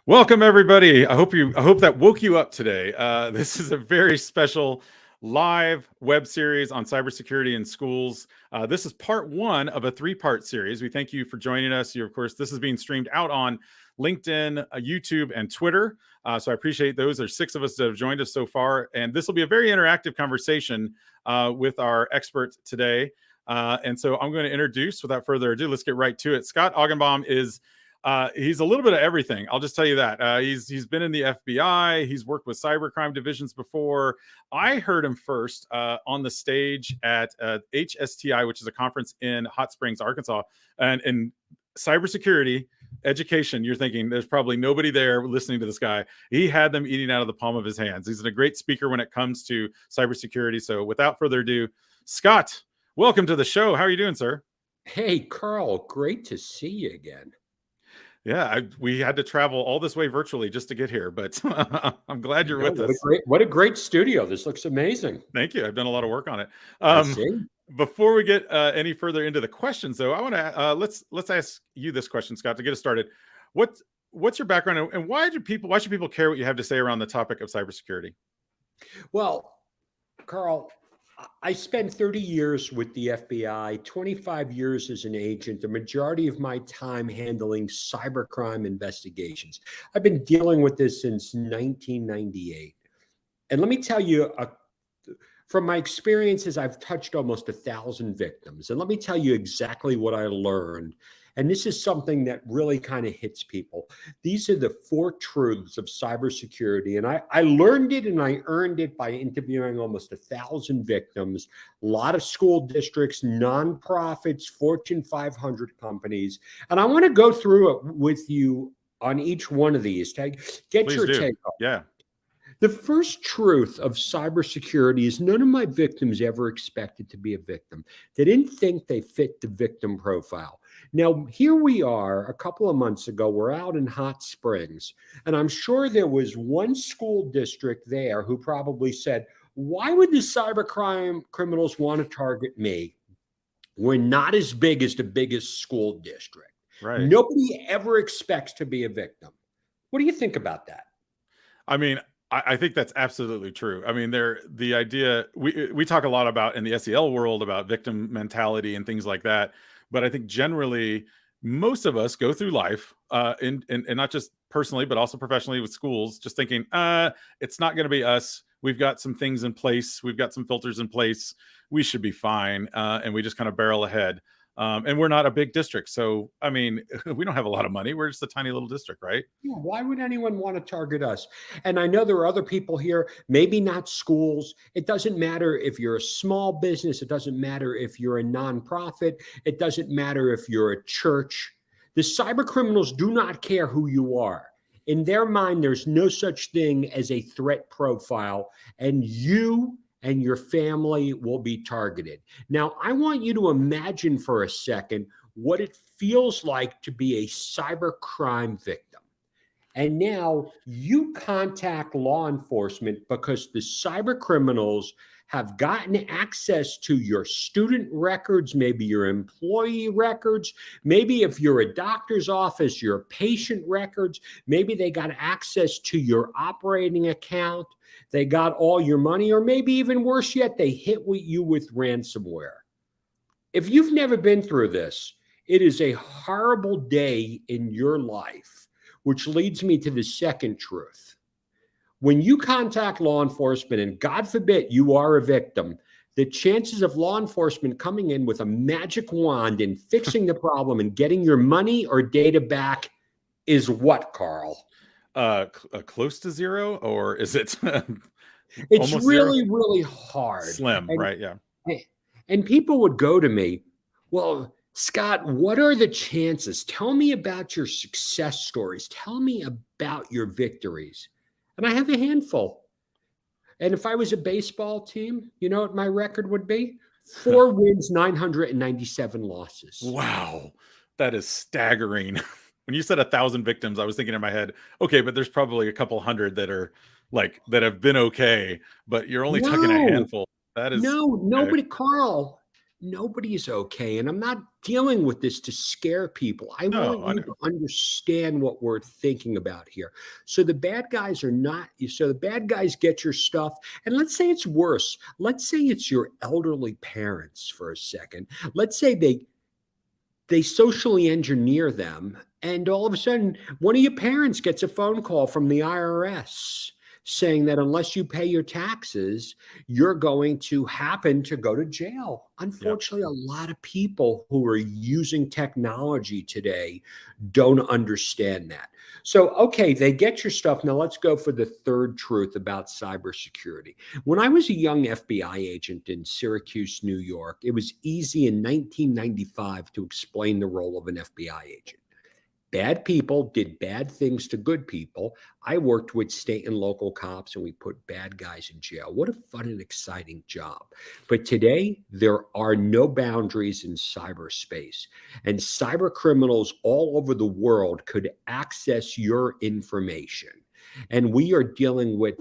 Welcome everybody. I hope that woke you up today. This is a very special live web series on cybersecurity in schools. This is part one of a three-part series. We thank you for joining us. Of course, this is being streamed out on LinkedIn, YouTube, and Twitter. So I appreciate those. There's 6 of us that have joined us so far, and this will be a very interactive conversation with our expert today. And so I'm going to introduce, without further ado, let's get right to it. Scott Augenbaum is he's a little bit of everything. I'll just tell you that. He's been in the FBI. He's worked with cybercrime divisions before. I heard him first on the stage at HSTI, which is a conference in Hot Springs, Arkansas, and in cybersecurity education. You're thinking there's probably nobody there listening to this guy. He had them eating out of the palm of his hands. He's a great speaker when it comes to cybersecurity. So without further ado, Scott, welcome to the show. How are you doing, sir? Hey, Carl, great to see you again. Yeah, we had to travel all this way virtually just to get here, but I'm glad you're with us. What a great studio. This looks amazing. Thank you. I've done a lot of work on it. Before we get any further into the questions, though, I want to let's ask you this question, Scott, to get us started. What's your background, and why should people care what you have to say around the topic of cybersecurity? Well, Carl, I spent 30 years with the FBI, 25 years as an agent, the majority of my time handling cybercrime investigations. I've been dealing with this since 1998. And let me tell you, from my experiences, I've touched almost 1,000 victims. And let me tell you exactly what I learned. And this is something that really kind of hits people. These are the 4 truths of cybersecurity. And I learned it and I earned it by interviewing almost 1,000 victims, a lot of school districts, nonprofits, Fortune 500 companies. And I want to go through it with you on each one of these. Get Please your do. take on it. Yeah. The first truth of cybersecurity is none of my victims ever expected to be a victim. They didn't think they fit the victim profile. Now, here we are a couple of months ago, we're out in Hot Springs, and I'm sure there was one school district there who probably said, why would the cybercrime criminals want to target me? We're not as big as the biggest school district. Right. Nobody ever expects to be a victim. What do you think about that? I mean, I think that's absolutely true. I mean, the idea we talk a lot about in the SEL world about victim mentality and things like that. But I think generally most of us go through life and not just personally, but also professionally with schools, just thinking, it's not going to be us. We've got some things in place. We've got some filters in place. We should be fine. And we just kind of barrel ahead. And we're not a big district. So, I mean, we don't have a lot of money. We're just a tiny little district, right? Yeah, why would anyone want to target us? And I know there are other people here, maybe not schools. It doesn't matter if you're a small business. It doesn't matter if you're a nonprofit. It doesn't matter if you're a church. The cyber criminals do not care who you are. In their mind, there's no such thing as a threat profile. And you and your family will be targeted. Now, I want you to imagine for a second what it feels like to be a cybercrime victim. And now you contact law enforcement because the cyber criminals have gotten access to your student records, maybe your employee records, maybe if you're a doctor's office, your patient records, maybe they got access to your operating account, they got all your money, or maybe even worse yet, they hit you with ransomware. If you've never been through this, it is a horrible day in your life, which leads me to the second truth. When you contact law enforcement, and God forbid you are a victim, the chances of law enforcement coming in with a magic wand and fixing the problem and getting your money or data back is what, Carl? Close to zero, or is it? It's really hard. Slim, right? Yeah. And people would go to me, well, Scott, what are the chances? Tell me about your success stories. Tell me about your victories. And I have a handful. And if I was a baseball team, you know what my record would be? 4 wins, 997 losses. Wow. That is staggering. When you said 1,000 victims, I was thinking in my head, okay, but there's probably a couple hundred that are that have been okay, but you're only talking a handful. That is nobody, Carl. Nobody is okay. And I'm not dealing with this to scare people. I No, want I you know. to understand what we're thinking about here. So the bad guys are not, so the bad guys get your stuff. And let's say it's worse. Let's say it's your elderly parents for a second. Let's say they socially engineer them, and all of a sudden one of your parents gets a phone call from the IRS saying that unless you pay your taxes, you're going to happen to go to jail. Yep. Unfortunately, a lot of people who are using technology today don't understand that. So, okay, they get your stuff. Now let's go for the third truth about cybersecurity. When I was a young FBI agent in Syracuse, New York, it was easy in 1995 to explain the role of an FBI agent. Bad people did bad things to good people. I worked with state and local cops and we put bad guys in jail. What a fun and exciting job. But today, there are no boundaries in cyberspace. And cyber criminals all over the world could access your information. And we are dealing with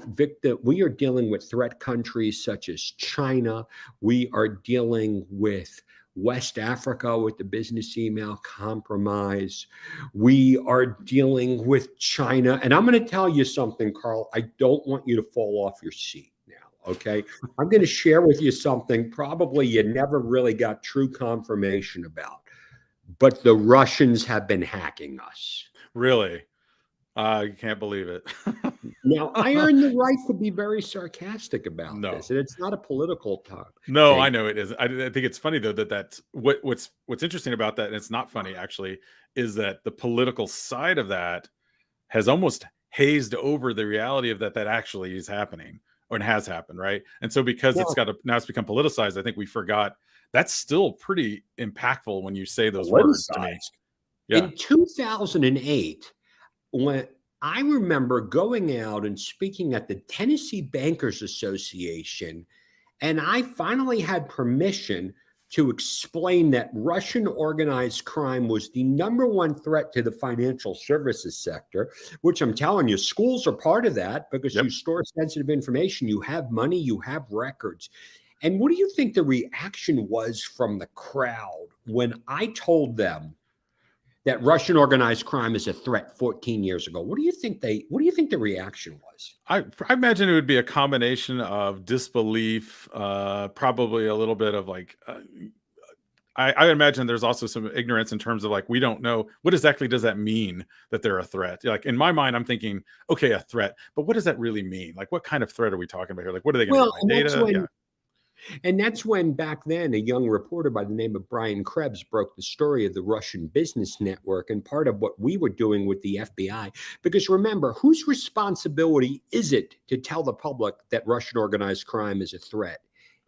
threat countries such as China. We are dealing with West Africa with the business email compromise. We are dealing with China. And I'm going to tell you something, Carl. I don't want you to fall off your seat now. Okay. I'm going to share with you something probably you never really got true confirmation about. But the Russians have been hacking us. Really. I can't believe it. Now, I earn the right to be very sarcastic about this, No. and it's not a political No, I thing. know it is. I think it's funny though that that's what's interesting about that, and it's not funny actually, is that the political side of that has almost hazed over the reality of that actually is happening or it has happened, right? And so because Now, now it's become politicized, I think we forgot that's still pretty impactful when you say those words to me. politicized. Yeah. In 2008, when I remember going out and speaking at the Tennessee Bankers Association, and I finally had permission to explain that Russian organized crime was the number one threat to the financial services sector, which I'm telling you, schools are part of that because you Yep. store sensitive information, you have money, you have records. And what do you think the reaction was from the crowd when I told them that Russian organized crime is a threat 14 years ago? What do you think the reaction was? I imagine it would be a combination of disbelief, probably a little bit of like I imagine there's also some ignorance in terms of like we don't know what exactly does that mean that they're a threat. Like in my mind, I'm thinking, okay, a threat, but what does that really mean? Like what kind of threat are we talking about here? Like what are they going to get Well, my data? Yeah. and that's when back then a young reporter by the name of Brian Krebs broke the story of the Russian business network and part of what we were doing with the FBI. Because remember, whose responsibility is it to tell the public that Russian organized crime is a threat?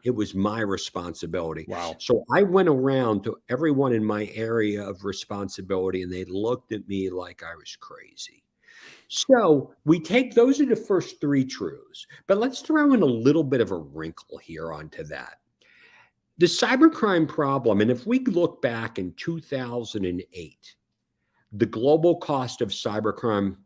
It was my responsibility. Wow. So I went around to everyone in my area of responsibility and they looked at me like I was crazy. So we take those are the first three truths, but let's throw in a little bit of a wrinkle here onto that. The cybercrime problem, and if we look back in 2008, the global cost of cybercrime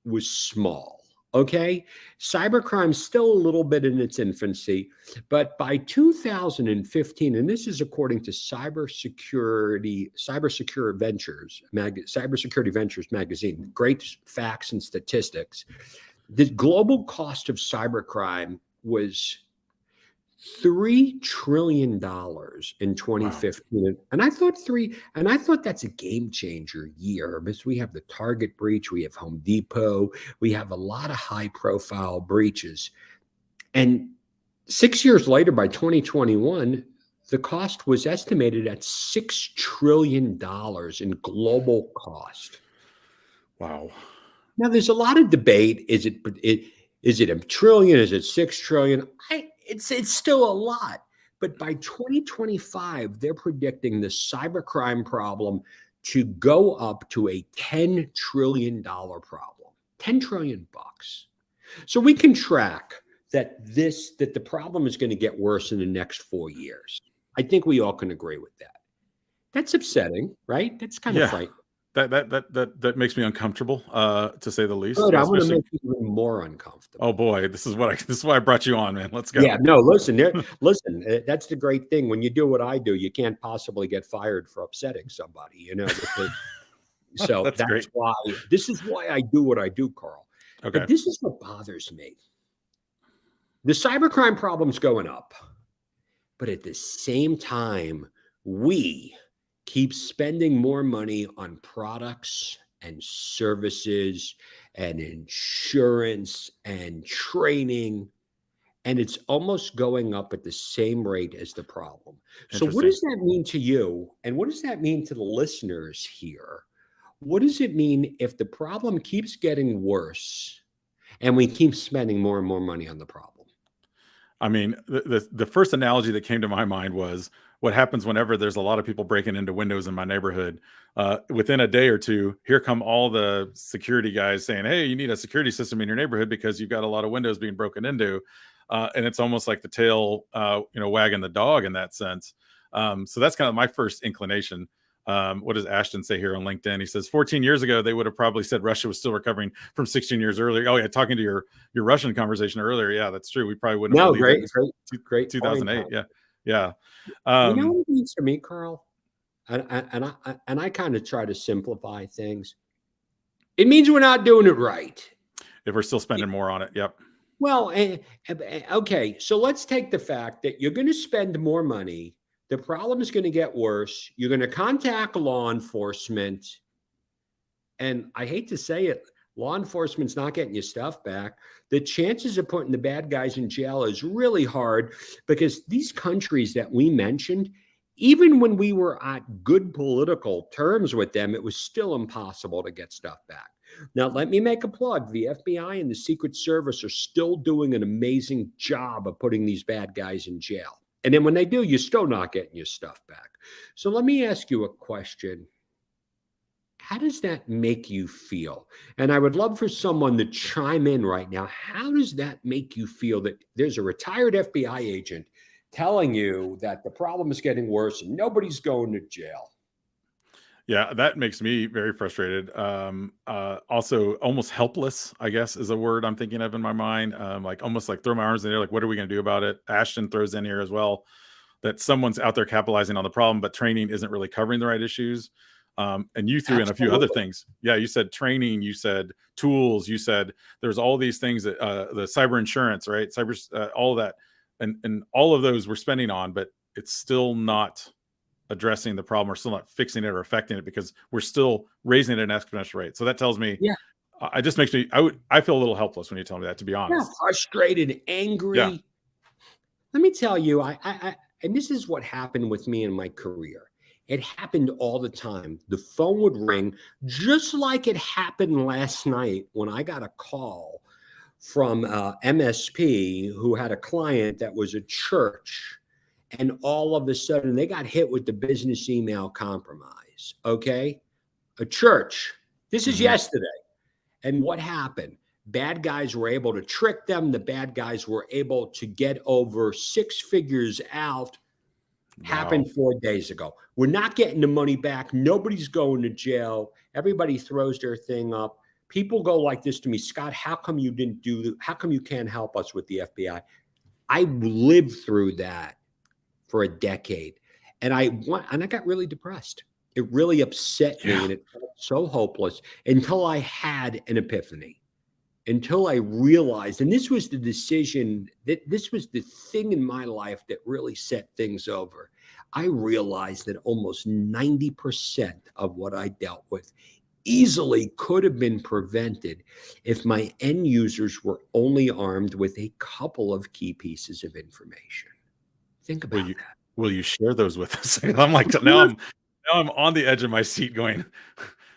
was small. Okay. Cybercrime's still a little bit in its infancy, but by 2015, and this is according to Cybersecurity Ventures magazine, great facts and statistics. The global cost of cybercrime was $3 trillion in Wow. 2015. And I thought that's a game changer year because we have the Target breach, we have Home Depot, we have a lot of high profile breaches. And 6 years later, by 2021, the cost was estimated at $6 trillion in global cost. Wow. Now, there's a lot of debate. Is it a trillion? Is it 6 trillion? It's still a lot. But by 2025, they're predicting the cybercrime problem to go up to a $10 trillion problem. 10 trillion bucks. So we can track that the problem is going to get worse in the next 4 years. I think we all can agree with that. That's upsetting, right? That's kind of Yeah. frightening. That makes me uncomfortable, to say the least. Good. Yeah, I'm going to especially. make you even more Oh uncomfortable. boy, this is why I brought you on, man. Let's Yeah, go. no, listen, listen, that's the great thing. When you do what I do, you can't possibly get fired for upsetting somebody, so That's great. this is why I do what I do, Carl. Okay. But this is what bothers me. The cybercrime problem's going up, but at the same time, we keep spending more money on products and services and insurance and training, and it's almost going up at the same rate as the problem. So, what Interesting. does that mean to you? And what does that mean to the listeners here? What does it mean if the problem keeps getting worse and we keep spending more and more money on the problem? I mean, the first analogy that came to my mind was what happens whenever there's a lot of people breaking into windows in my neighborhood. Within a day or two, here come all the security guys saying, "Hey, you need a security system in your neighborhood because you've got a lot of windows being broken into," and it's almost like the tail, wagging the dog in that sense. So that's kind of my first inclination. What does Ashton say here on LinkedIn? He says 14 years ago they would have probably said Russia was still recovering from 16 years earlier. Oh yeah, talking to your Russian conversation earlier. Yeah, that's true. We probably wouldn't have No, believed it great, in great, great point, 2008. Carl. Yeah, yeah. You know Um, what it means to me, Carl? And I kind of try to simplify things. It means we're not doing it right. if we're still spending more on it, yep. Well, okay, so let's take the fact that you're going to spend more money. The problem is going to get worse. You're going to contact law enforcement. And I hate to say it, law enforcement's not getting your stuff back. The chances of putting the bad guys in jail is really hard because these countries that we mentioned, even when we were at good political terms with them, it was still impossible to get stuff back. Now, let me make a plug. The FBI and the Secret Service are still doing an amazing job of putting these bad guys in jail. And then when they do, you're still not getting your stuff back. So let me ask you a question. How does that make you feel? And I would love for someone to chime in right now. How does that make you feel that there's a retired FBI agent telling you that the problem is getting worse and nobody's going to jail? Yeah, that makes me very frustrated. Also, almost helpless, I guess, is a word I'm thinking of in my mind. Like almost like throw my arms in the air, like, what are we going to do about it? Ashton throws in here as well that someone's out there capitalizing on the problem, but training isn't really covering the right issues. And you threw in a few other Absolutely. things. Yeah, you said training, you said tools, you said there's all these things that the cyber insurance, right? All of that, and all of those we're spending on, but it's still not addressing the problem. We're still not fixing it or affecting it because we're still raising it at an exponential rate. So that tells me, Yeah. it just makes me, I feel a little helpless when you tell me that, to be Yeah. honest. Frustrated, Yeah. angry. Let me tell you, and this is what happened with me in my career. It happened all the time. The phone would ring just like it happened last night when I got a call from MSP who had a client that was a church. And all of a sudden, they got hit with the business email compromise. Okay. A church. This is Hmm. yesterday. And what happened? Bad guys were able to trick them. The bad guys were able to get over six figures out. Wow. Happened 4 days ago. We're not getting the money back. Nobody's going to jail. Everybody throws their thing up. People go like this to me, Scott, how come you didn't do, how come you can't help us with the FBI? I lived through that for a decade. And I got really depressed. It really upset me Yeah. and it felt so hopeless until I had an epiphany, until I realized, and this was the decision, that this was the thing in my life that really set things over. I realized that almost 90% of what I dealt with easily could have been prevented if my end users were only armed with a couple of key pieces of information. Think Will about you, that. will you share those with us? I'm like, now I'm on the edge of my seat going,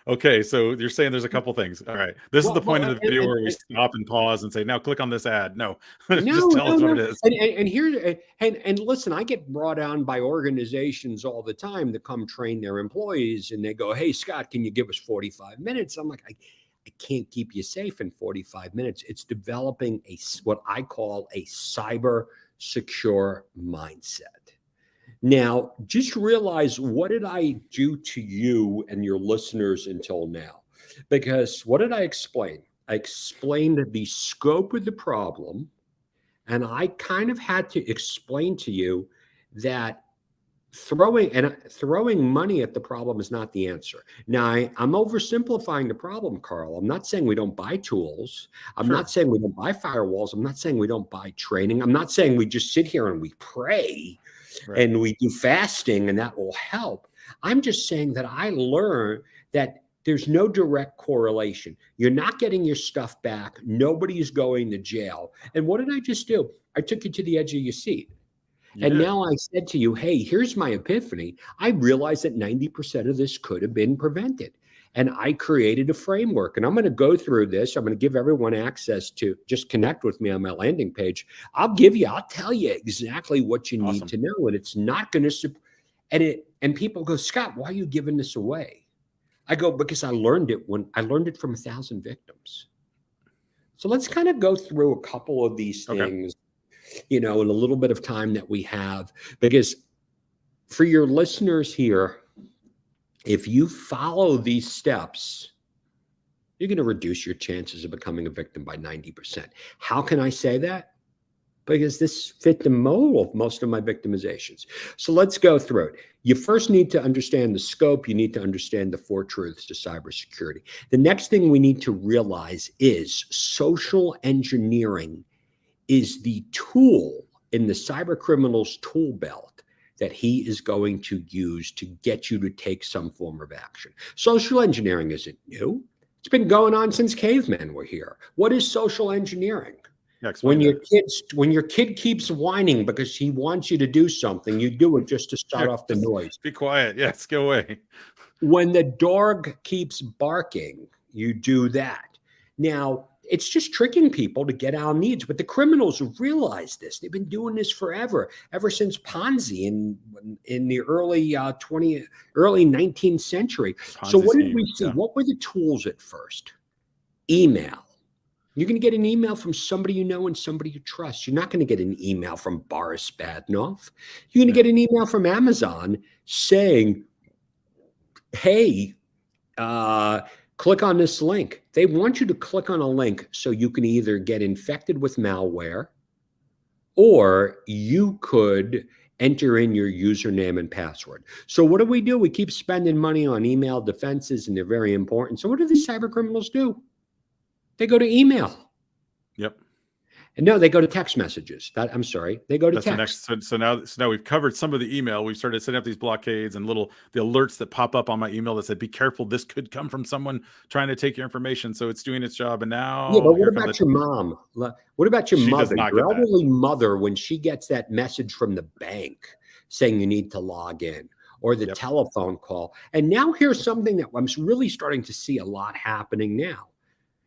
okay, so you're saying there's a couple things. All right. This is the point of the video where we stop and pause and say, now click on this ad. No, just No, tell no, us what it no. is. And here and listen, I get brought on by organizations all the time to come train their employees, and they go, "Hey, Scott, can you give us 45 minutes?" I'm like, I can't keep you safe in 45 minutes. It's developing what I call a cyber secure mindset. Now, just realize, what did I do to you and your listeners until now? Because what did I explain? I explained the scope of the problem, and I kind of had to explain to you that throwing money at the problem is not the answer. Now, I'm oversimplifying the problem, Carl. I'm not saying we don't buy tools. I'm not Sure. saying we don't buy firewalls. I'm not saying we don't buy training. I'm not saying we just sit here and we pray Right. and we do fasting and that will help. I'm just saying that I learned that there's no direct correlation. You're not getting your stuff back. Nobody's going to jail. And what did I just do? I took you to the edge of your seat. You And did. now I said to you, hey, here's my epiphany. I realized that 90% of this could have been prevented. And I created a framework. And I'm going to go through this. I'm going to give everyone access to just connect with me on my landing page. I'll tell you exactly what you need Awesome. to know. And it's not going to, and people go, Scott, why are you giving this away? I go, because I learned it from 1,000 victims. So let's kind of go through a couple of these Okay. things, in a little bit of time that we have, because for your listeners here, if you follow these steps, you're going to reduce your chances of becoming a victim by 90%. How can I say that? Because this fit the mold of most of my victimizations. So let's go through it. You first need to understand the scope. You need to understand the 4 truths to cybersecurity. The next thing we need to realize is social engineering is the tool in the cyber criminal's tool belt that he is going to use to get you to take some form of action. Social engineering isn't new. It's been going on since cavemen were here. What is social engineering? Yeah, explain that. When your kid keeps whining because he wants you to do something, you do it just to Yeah, start off the just noise. be quiet. Yes, go away. When the dog keeps barking, you do that. Now, it's just tricking people to get our needs, but the criminals realize this. They've been doing this forever, ever since Ponzi in the early 19th century. So Ponzi what did we scheme. see? Yeah. What were the tools at first? Email. You're going to get an email from somebody you know and somebody you trust. You're not going to get an email from Boris Badnoff. You're going to Yeah. get an email from Amazon saying, hey, click on this link. They want you to click on a link so you can either get infected with malware, or you could enter in your username and password. So what do? We keep spending money on email defenses, and they're very important. So what do the cyber criminals do? They go to email. Yep. And no, they go to text messages. I'm sorry. They go to That's the text. next. So now we've covered some of the email. We've started setting up these blockades and the alerts that pop up on my email that said, "Be careful, this could come from someone trying to take your information." So it's doing its job. And Yeah, now but what here come about your mom? What about your she does mother, not your get that. elderly mother, when she gets that message from the bank saying you need to log in, or the Yep. telephone call? And now here's something that I'm really starting to see a lot happening now.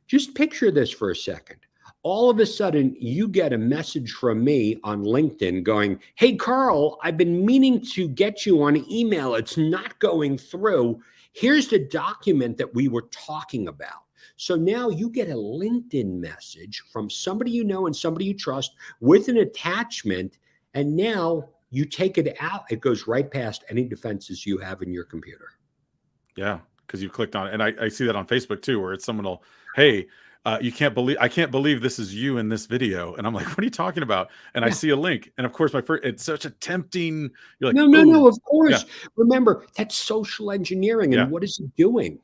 Just picture this for a second. All of a sudden, you get a message from me on LinkedIn going, hey, Carl, I've been meaning to get you on email. It's not going through. Here's the document that we were talking about. So now you get a LinkedIn message from somebody you know and somebody you trust with an attachment. And now you take it out. It goes right past any defenses you have in your computer. Yeah, because you clicked on it. And I see that on Facebook too, where it's someone will, hey, I can't believe this is you in this video. And I'm like, what are you talking about? And I Yeah. see a link. And of course, it's such a tempting, you're like, No, ooh, of course. yeah, Remember, that's social engineering. yeah, And what is it doing?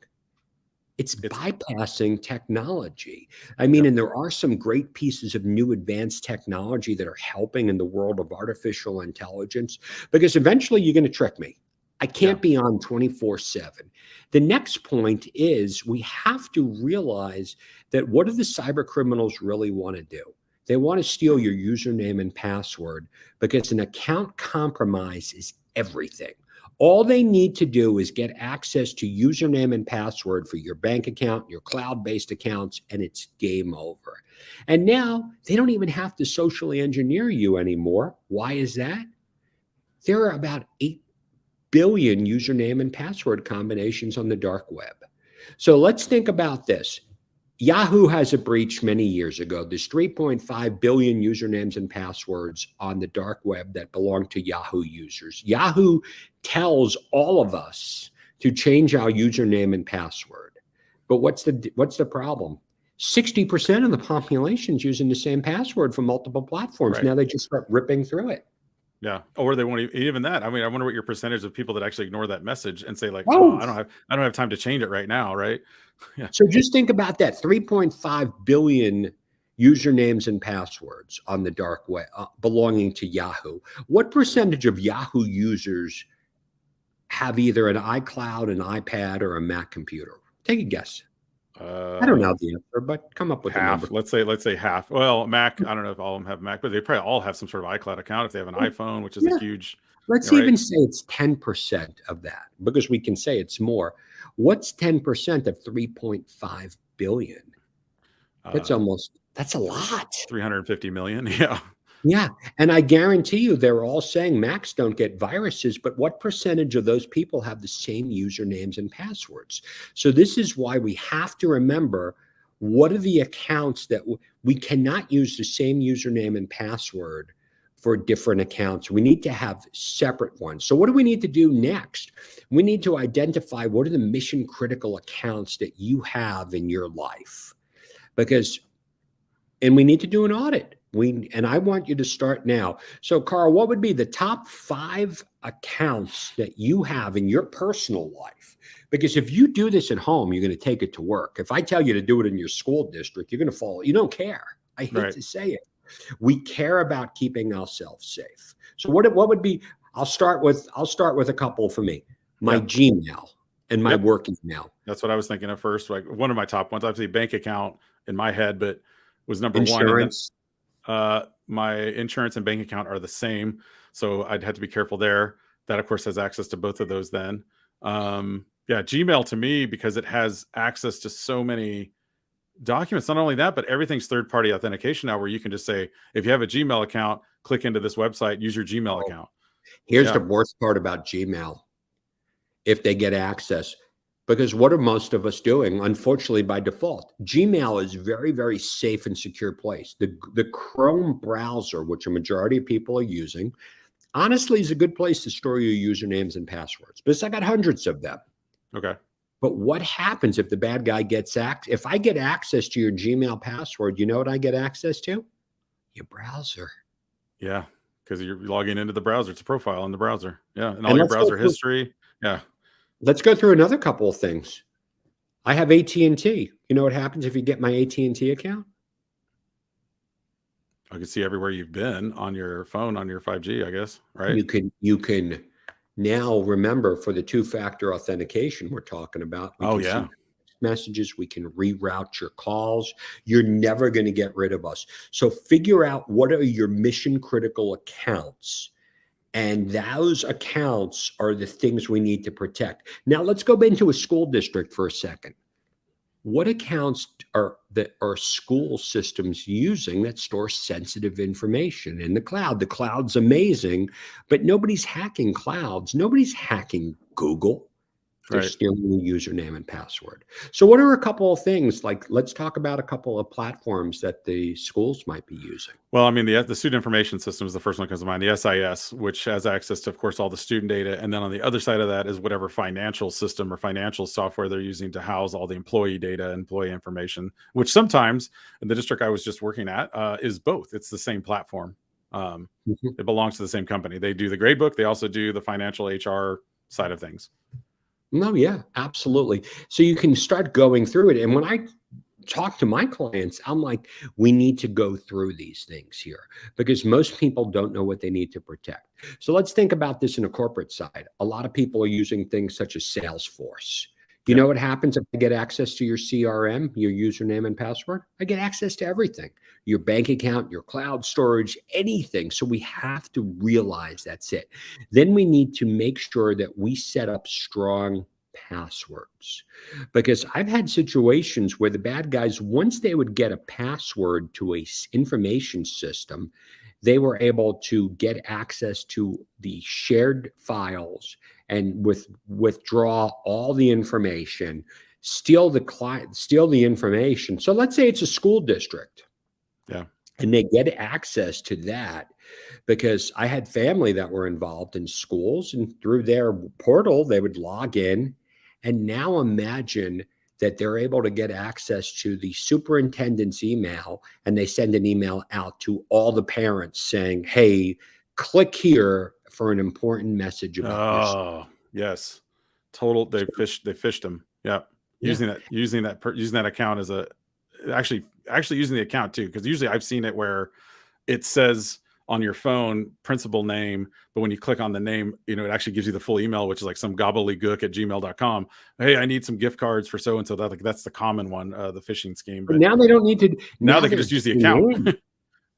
It's it's, bypassing technology. I mean, yep, and there are some great pieces of new advanced technology that are helping in the world of artificial intelligence, because eventually you're going to trick me. I yeah, can't be on 24/7. The next point is we have to realize that what do the cyber criminals really want to do? They want to steal your username and password, because an account compromise is everything. All they need to do is get access to username and password for your bank account, your cloud-based accounts, and it's game over. And now they don't even have to socially engineer you anymore. Why is that? There are about 8 billion username and password combinations on the dark web. So let's think about this. Yahoo has a breach many years ago. There's 3.5 billion usernames and passwords on the dark web that belong to Yahoo users. Yahoo tells all of us to change our username and password. But what's the problem? 60% of the population is using the same password for multiple platforms. Right. Now they just start ripping through it. Yeah, or they won't even that. I mean, I wonder what your percentage of people that actually ignore that message and say like, "Oh, Oh, I don't have time to change it right now," right? Yeah, so just think about that 3.5 billion usernames and passwords on the dark web belonging to Yahoo. What percentage of Yahoo users have either an iCloud, an iPad, or a Mac computer? Take a guess. I don't know the answer, but come up with a number. half. Let's say half. Well, Mac. I don't know if all of them have Mac, but they probably all have some sort of iCloud account if they have an iPhone, which is a Yeah, huge, let's right? even say it's 10% of that because we can say it's more. What's 10% of 3.5 billion? Uh, That's a lot. 350 million. Yeah, Yeah, and I guarantee you they're all saying Macs don't get viruses, but what percentage of those people have the same usernames and passwords? So this is why we have to remember what are the accounts that we cannot use the same username and password for different accounts. We need to have separate ones. So what do we need to do next? We need to identify what are the mission critical accounts that you have in your life. Because and we need to do an audit. And I want you to start now. So, Carl, what would be the top 5 accounts that you have in your personal life? Because if you do this at home, you're going to take it to work. If I tell you to do it in your school district, you're going to follow. You don't care. I hate right. to say it. We care about keeping ourselves safe. So, what would be? I'll start with a couple for me. My Yeah. Gmail and my Yep. work email. That's what I was thinking of first. Like one of my top ones, obviously bank account in my head, but was number one. And then Insurance. my insurance and bank account are the same. So I'd have to be careful there. That of course has access to both of those then. Yeah, Gmail to me, because it has access to so many documents. Not only that, but everything's third party authentication now where you can just say, if you have a Gmail account, click into this website, use your Gmail Oh, account. here's the Yeah, worst part about Gmail. If they get access. Because what are most of us doing? Unfortunately, by default, Gmail is very, very safe and secure place. The Chrome browser, which a majority of people are using, honestly is a good place to store your usernames and passwords. Because I got hundreds of them. okay. But what happens if the bad guy gets access? If I get access to your Gmail password, you know what I get access to? Your browser. Yeah, because you're logging into the browser. It's a profile in the browser. Yeah, and all And your browser history. Yeah. let's go through another couple of things. I have AT&T. You know what happens if you get my AT&T account? I can see everywhere you've been on your phone, on your 5G, I guess, right? You can now remember for the two-factor authentication we're talking about, we Oh, can yeah. see messages, we can reroute your calls. You're never going to get rid of us. So figure out what are your mission critical accounts. And those accounts are the things we need to protect. Now let's go into a school district for a second. What accounts are school systems using that store sensitive information in the cloud? The cloud's amazing, but nobody's hacking clouds. Nobody's hacking Google. They're Right. stealing the username and password. So what are a couple of things like let's talk about a couple of platforms that the schools might be using. Well, I mean, the student information system is the first one that comes to mind. The SIS, which has access to, of course, all the student data, and then on the other side of that is whatever financial system or financial software they're using to house all the employee data, employee information. Which sometimes in the district I was just working at is both. It's the same platform. Mhm. It belongs to the same company. They do the gradebook. They also do the financial HR side of things. No, yeah, absolutely. So you can start going through it. And when I talk to my clients, I'm like, we need to go through these things here because most people don't know what they need to protect. So let's think about this in a corporate side. A lot of people are using things such as Salesforce. You Yeah. know what happens if I get access to your CRM, your username and password? I get access to everything, your bank account, your cloud storage, anything. So we have to realize that's it. Then we need to make sure that we set up strong passwords because I've had situations where the bad guys, once they would get a password to a information system, they were able to get access to the shared files and withdraw all the information. steal the client, steal the information. So let's say it's a school district. Yeah. And they get access to that because I had family that were involved in schools, and through their portal, they would log in. And now imagine that they're able to get access to the superintendent's email, and they send an email out to all the parents saying, hey, click here for an important message about your school. Oh, yes. Total. They fished him. Yeah. Yeah. Using that account as a, actually using the account too. Cause usually I've seen it where it says on your phone principal name, but when you click on the name, it actually gives you the full email, which is like some gobbledygook at gmail.com. Hey, I need some gift cards for so and so. That's the common one, the phishing scheme. But But now they don't need to. now they can just use the account.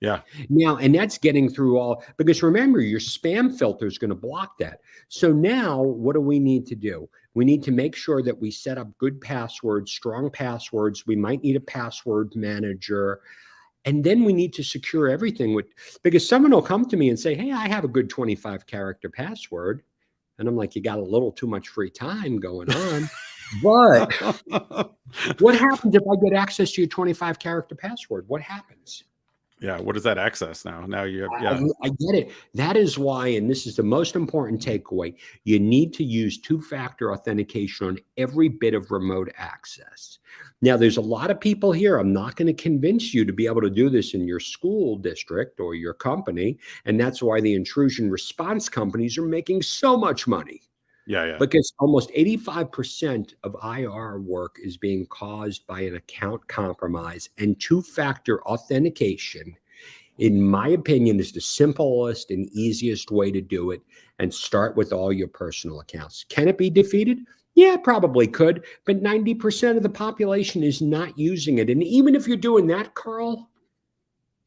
Yeah. Now, and that's getting through all, because remember, your spam filter is going to block that. So now what do we need to do? We need to make sure that we set up good passwords, strong passwords. We might need a password manager. And then we need to secure everything because someone will come to me and say, hey, I have a good 25 character password. And I'm like, you got a little too much free time going on. But what happens if I get access to your 25 character password? What happens? Yeah. What is that access now? Now you have, yeah. I get it. That is why, and this is the most important takeaway, you need to use two-factor authentication on every bit of remote access. Now, there's a lot of people here. I'm not going to convince you to be able to do this in your school district or your company. And that's why the intrusion response companies are making so much money. Yeah. Because almost 85% of IR work is being caused by an account compromise, and two-factor authentication, in my opinion, is the simplest and easiest way to do it, and start with all your personal accounts. Can it be defeated? Yeah, probably could, but 90% of the population is not using it. And even if you're doing that, Carl,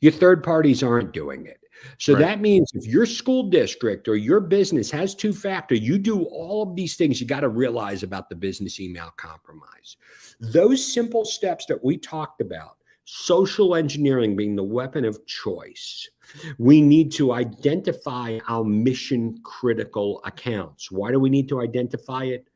your third parties aren't doing it. So that means if your school district or your business has two-factor, you do all of these things you got to realize about the business email compromise. Those simple steps that we talked about, social engineering being the weapon of choice. We need to identify our mission critical accounts. Why do we need to identify it?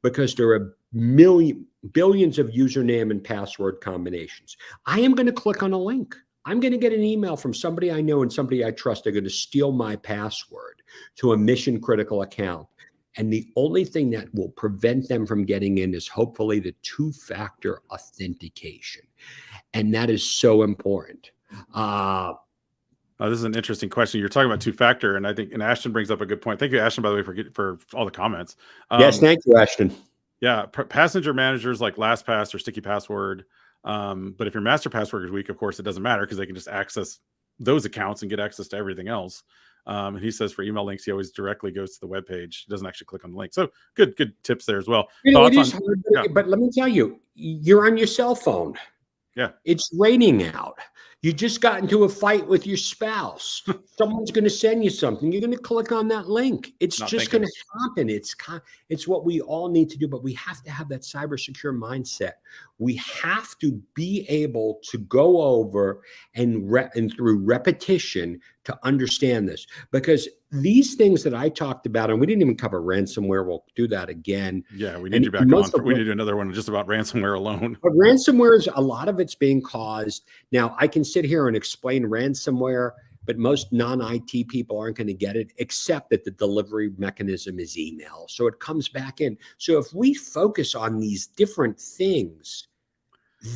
Because there are billions of username and password combinations. I am going to click on a link. I'm going to get an email from somebody I know and somebody I trust. They're going to steal my password to a mission critical account. And the only thing that will prevent them from getting in is hopefully the two-factor authentication. And that is so important. This is an interesting question. You're talking about two-factor, and I think, and Ashton brings up a good point. Thank you, Ashton, by the way, for all the comments. Yes, thank you, Ashton. Yeah, passenger managers like LastPass or Sticky Password. But if your master password is weak, of course, it doesn't matter because they can just access those accounts and get access to everything else. And he says for email links, he always directly goes to the web page. He doesn't actually click on the link. So good tips there as well. It is hard, but let me tell you, you're on your cell phone. Yeah. It's raining out. You just got into a fight with your spouse. Someone's going to send you something. You're going to click on that link. It's just going to happen. It's what we all need to do, but we have to have that cyber secure mindset. We have to be able to go over and through repetition to understand this, because these things that I talked about, and we didn't even cover ransomware. We'll do that again. Yeah, we need you back on. We need to do another one just about ransomware alone. But ransomware is a lot of it's being caused. Now, I can sit here and explain ransomware, but most non-IT people aren't going to get it, except that the delivery mechanism is email. So it comes back in. So if we focus on these different things,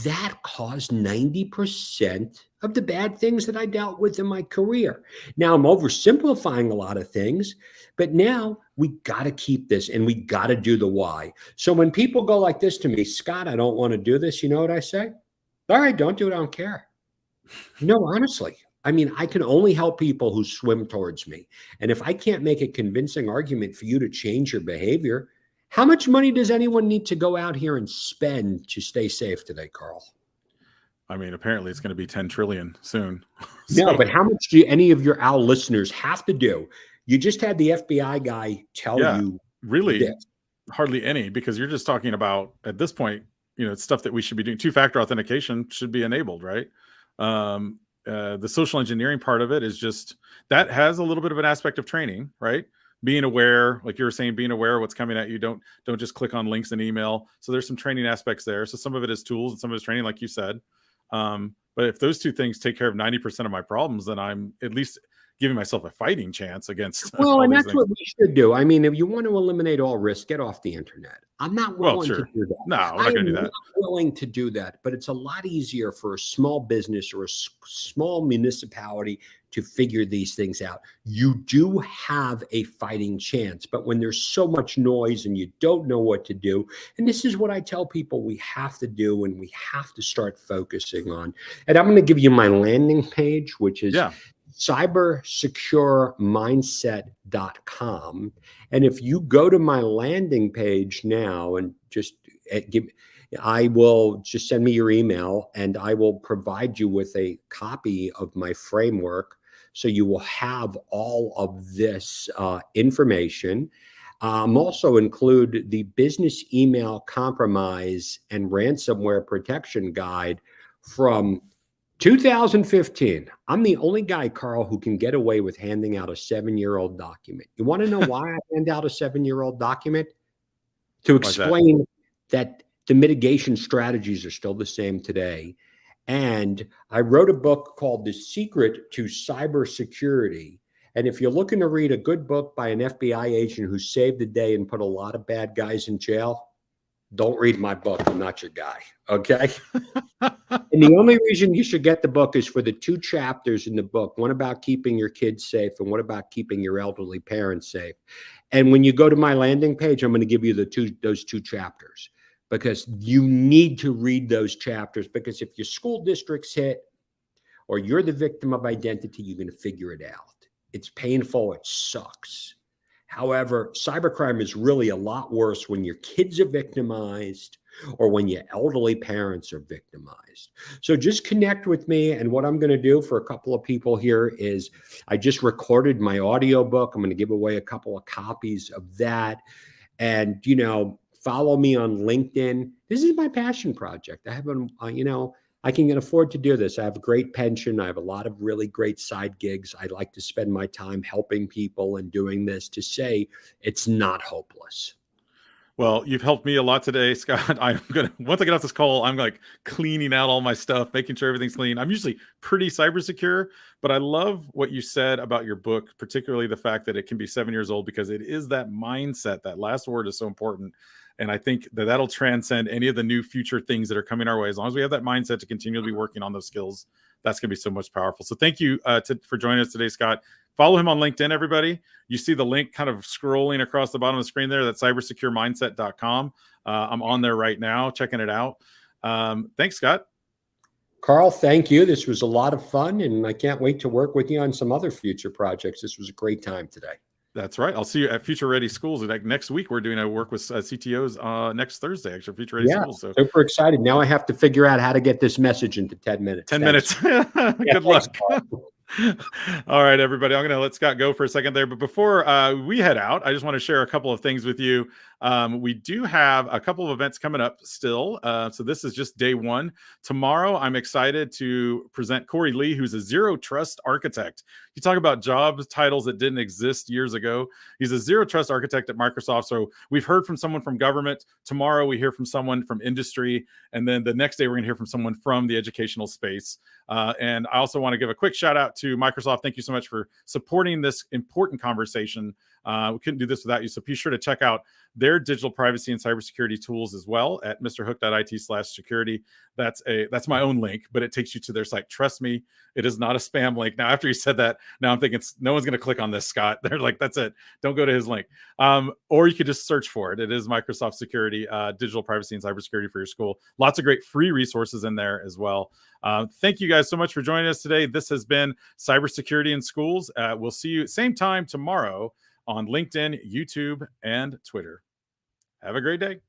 that caused 90% of the bad things that I dealt with in my career. Now I'm oversimplifying a lot of things, but now we got to keep this and we got to do the why. So when people go like this to me, Scott, I don't want to do this. You know what I say? All right, don't do it. I don't care. No, honestly. I mean, I can only help people who swim towards me. And if I can't make a convincing argument for you to change your behavior, how much money does anyone need to go out here and spend to stay safe today, Carl? I mean, apparently it's going to be 10 trillion soon. No, but how much do any of our listeners have to do? You just had the FBI guy tell you. Really, this. Hardly any, because you're just talking about, at this point, it's stuff that we should be doing. Two-factor authentication should be enabled, right? The social engineering part of it is just, that has a little bit of an aspect of training, right? being aware, like you were saying, being aware of what's coming at you. Don't just click on links in email. So there's some training aspects there. So some of it is tools and some of it is training, like you said. But if those two things take care of 90% of my problems, then I'm at least giving myself a fighting chance against Well, all and these that's things. what we should do. I mean, if you want to eliminate all risk, get off the internet. I'm not Well, willing to sure. do that. No, we're I not going to am do not that. willing to do that, but it's a lot easier for a small business or a small municipality to figure these things out. You do have a fighting chance, but when there's so much noise and you don't know what to do, and this is what I tell people we have to do and we have to start focusing on. And I'm going to give you my landing page, which is Yeah. cybersecuremindset.com. And if you go to my landing page now and just I will just send me your email and I will provide you with a copy of my framework. So you will have all of this information. Also include the business email compromise and ransomware protection guide from 2015. I'm the only guy, Carl, who can get away with handing out a 7-year-old document. You want to know why I hand out a 7-year-old document? To Why's that? explain that the mitigation strategies are still the same today. And I wrote a book called The Secret to Cybersecurity. And if you're looking to read a good book by an FBI agent who saved the day and put a lot of bad guys in jail, don't read my book. I'm not your guy. Okay. And the only reason you should get the book is for the 2 chapters in the book, one about keeping your kids safe and one about keeping your elderly parents safe. And when you go to my landing page, I'm going to give you those 2 chapters because you need to read those chapters, because if your school district's hit or you're the victim of identity, you're going to figure it out. It's painful. It sucks. However, cybercrime is really a lot worse when your kids are victimized or when your elderly parents are victimized. So just connect with me. And what I'm going to do for a couple of people here is I just recorded my audiobook. I'm going to give away a couple of copies of that. And, follow me on LinkedIn. This is my passion project. I haven't, I can afford to do this. I have a great pension. I have a lot of really great side gigs. I like to spend my time helping people and doing this to say it's not hopeless. Well, you've helped me a lot today, Scott. I'm gonna once I get off this call, I'm like cleaning out all my stuff, making sure everything's clean. I'm usually pretty cyber secure, but I love what you said about your book, particularly the fact that it can be 7 years old, because it is that mindset. That last word is so important. And I think that that'll transcend any of the new future things that are coming our way. As long as we have that mindset to continually be working on those skills, that's going to be so much powerful. So thank you for joining us today, Scott. Follow him on LinkedIn, everybody. You see the link kind of scrolling across the bottom of the screen there. That's cybersecuremindset.com. I'm on there right now, checking it out. Thanks, Scott. Carl, thank you. This was a lot of fun, and I can't wait to work with you on some other future projects. This was a great time today. That's right. I'll see you at Future Ready Schools. Like next week, we're doing a work with CTOs next Thursday, actually, Future Ready Schools. So super excited. Now I have to figure out how to get this message into 10 minutes. 10 minutes. Good luck. All right, everybody. I'm going to let Scott go for a second there. But before we head out, I just want to share a couple of things with you. We do have a couple of events coming up still. So this is just day one. Tomorrow, I'm excited to present Corey Lee, who's a zero trust architect. You talk about job titles that didn't exist years ago. He's a zero trust architect at Microsoft. So we've heard from someone from government. Tomorrow, we hear from someone from industry. And then the next day, we're going to hear from someone from the educational space. And I also want to give a quick shout out to Microsoft. Thank you so much for supporting this important conversation. We couldn't do this without you. So be sure to check out their digital privacy and cybersecurity tools as well at mrhook.it/security. That's my own link, but it takes you to their site. Trust me, it is not a spam link. Now, after you said that, now I'm thinking no one's going to click on this, Scott. They're like, that's it. Don't go to his link. Or you could just search for it. It is Microsoft Security, digital privacy and cybersecurity for your school. Lots of great free resources in there as well. Thank you guys so much for joining us today. This has been Cybersecurity in Schools. We'll see you same time tomorrow on LinkedIn, YouTube, and Twitter. Have a great day.